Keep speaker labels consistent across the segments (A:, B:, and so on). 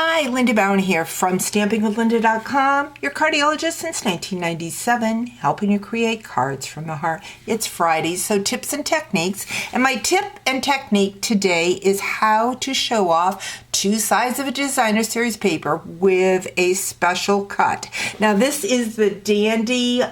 A: Hi, Linda Bowen here from stampingwithlinda.com, your cardiologist since 1997, helping you create cards from the heart. It's Friday, so tips and techniques. And my tip and technique today is how to show off two sides of a designer series paper with a special cut. Now this is the Dandy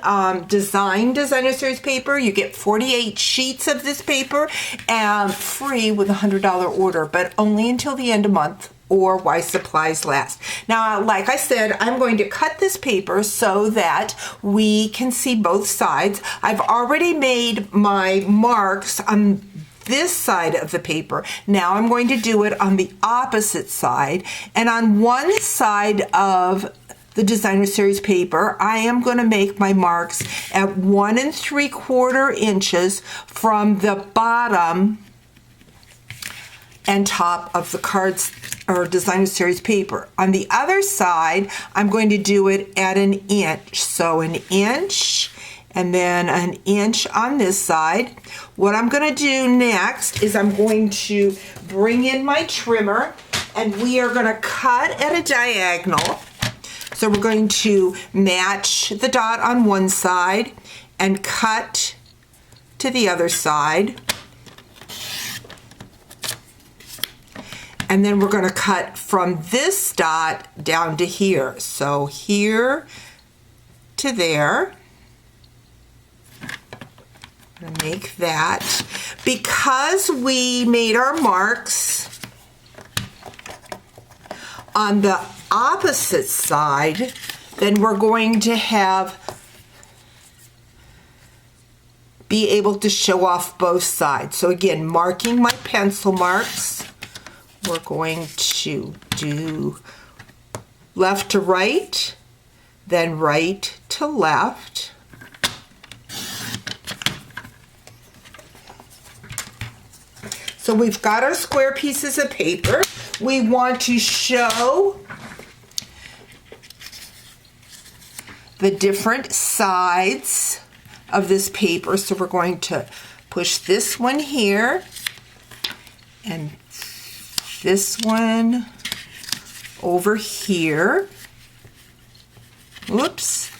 A: designer series paper. You get 48 sheets of this paper and free with a $100 order, but only until the end of month, or while supplies last. Now, like I said, I'm going to cut this paper so that we can see both sides. I've already made my marks on this side of the paper. Now I'm going to do it on the opposite side. And on one side of the designer series paper, I am going to make my marks at 1 3/4 inches from the bottom and top of the cards or designer series paper. On the other side, I'm going to do it at 1 inch. So 1 inch and then 1 inch on this side. What I'm going to do next is I'm going to bring in my trimmer and we are going to cut at a diagonal. So we're going to match the dot on one side and cut to the other side. And then we're going to cut from this dot down to here. So here to there. I'm going to make that. Because we made our marks on the opposite side, then we're going to be able to show off both sides. So again, marking my pencil marks. We're going to do left to right, then right to left. So we've got our square pieces of paper. We want to show the different sides of this paper. So we're going to push this one here and this one over here. Oops.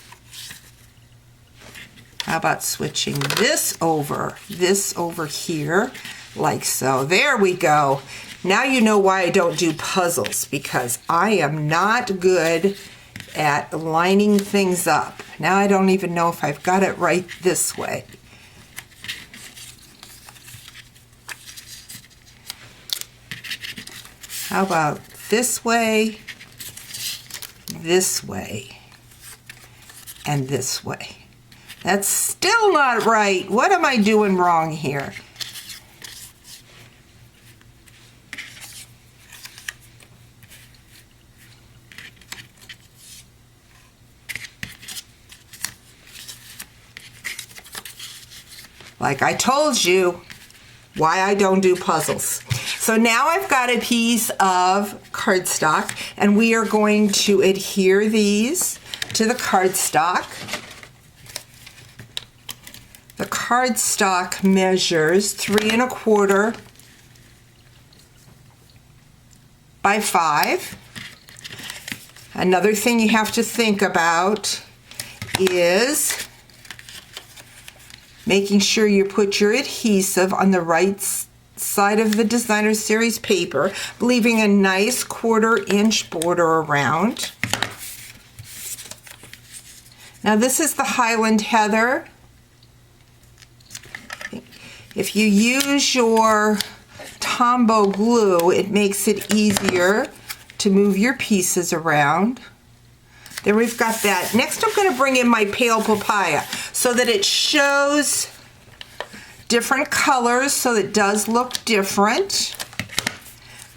A: How about switching this over here, like so. There we go. Now you know why I don't do puzzles, because I am not good at lining things up. Now I don't even know if I've got it right this way. How about this way, and this way? That's still not right. What am I doing wrong here? Like I told you, why I don't do puzzles. So now I've got a piece of cardstock and we are going to adhere these to the cardstock. The cardstock measures 3 1/4 by 5. Another thing you have to think about is making sure you put your adhesive on the right side of the designer series paper, leaving a nice 1/4 inch border around. Now this is the Highland Heather. If you use your Tombow glue, it makes it easier to move your pieces around. Then we've got that. Next I'm going to bring in my Pale Papaya so that it shows different colors, so it does look different.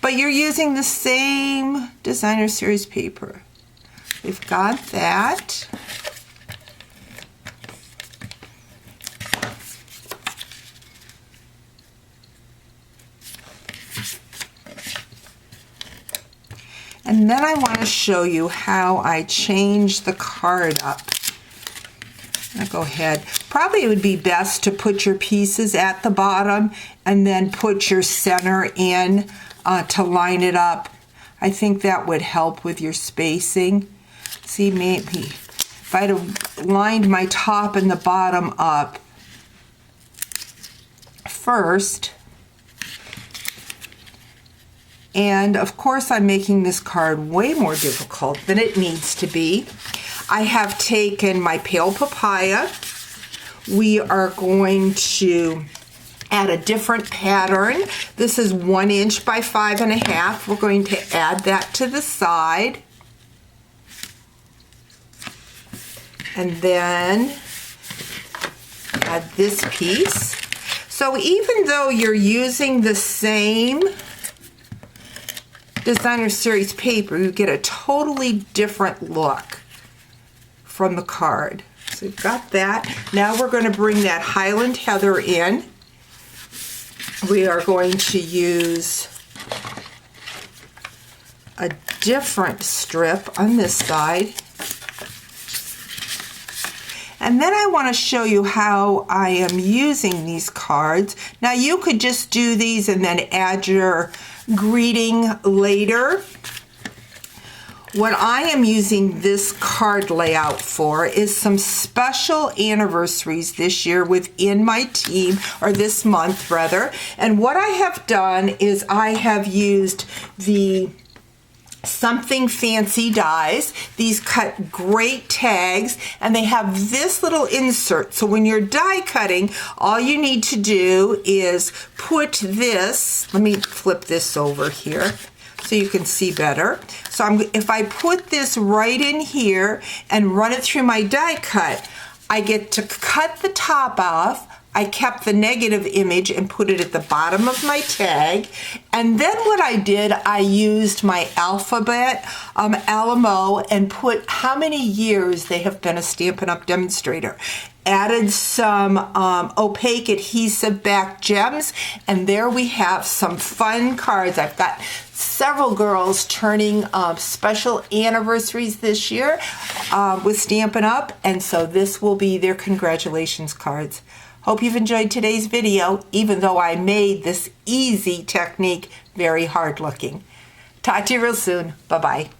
A: But you're using the same designer series paper. We've got that. And then I want to show you how I change the card up. I'll go ahead. Probably it would be best to put your pieces at the bottom and then put your center in to line it up. I think that would help with your spacing. See, maybe if I'd have lined my top and the bottom up first, and of course I'm making this card way more difficult than it needs to be. I have taken my pale papaya. We are going to add a different pattern. This is 1 inch by 5.5. We're going to add that to the side. And then add this piece. So even though you're using the same Designer Series paper, you get a totally different look from the card. So we've got that. Now we're going to bring that Highland Heather in. We are going to use a different strip on this side. And then I want to show you how I am using these cards. Now you could just do these and then add your greeting later. What I am using this card layout for is some special anniversaries this year within my team, or this month rather. And what I have done is I have used the Something Fancy dies. These cut great tags, and they have this little insert. So when you're die cutting, all you need to do is put this, let me flip this over here so you can see better. So if I put this right in here and run it through my die cut, I get to cut the top off. I kept the negative image and put it at the bottom of my tag. And then what I did, I used my alphabet Alamo and put how many years they have been a Stampin' Up! Demonstrator. Added some opaque adhesive back gems, and there we have some fun cards. I've got several girls turning special anniversaries this year with Stampin' Up! And so this will be their congratulations cards. Hope you've enjoyed today's video, even though I made this easy technique very hard looking. Talk to you real soon. Bye-bye.